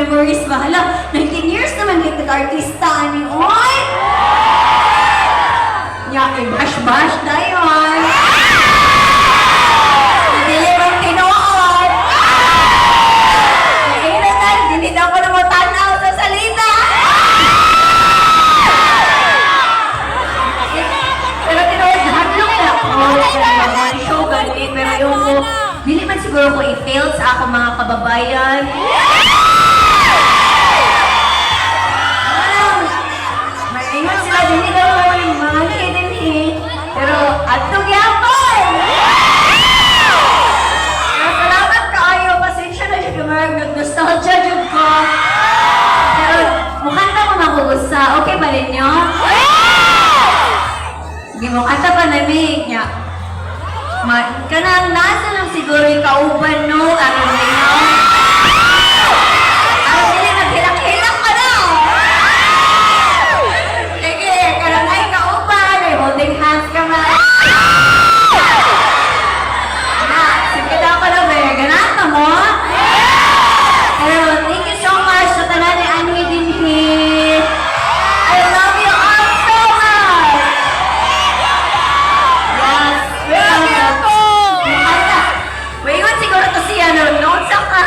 memories ba? Hala, 19 years naman dito ka-artista. Ani, oy! Nya, bash-bash na yun. Hindi bang tinuot. Kaya na, hindi na ako namutanaw sa salita. Pero tinuot, hadlok na ako. One show, ganit. Pero yung ko, hindi man siguro ko i-fail sa ako mga kababayan. Maingat sila, hindi daw naman mga hidden hit. Pero, atong yapon! Pero salamat kaayo, pasensya na siya kamarag, nag-nostalgia dyan ko. Pero, mukhang na ko makugusa. Okay ba rin nyo? Hindi mo kanta pa namig niya. Kanang nasa lang siguro yung kauban, no? Ano nyo? Ano nila, naghilak-hilak ka na! Sige, kanang ay kauban, ay holding hands ka na. Na, sige daw ka na, be. Ganata mo? Pero, thank you so much sa tanan ni Annie Dinhit. I love you all so much! Yes, welcome. Wait, siguro to siya, no? Notes ka.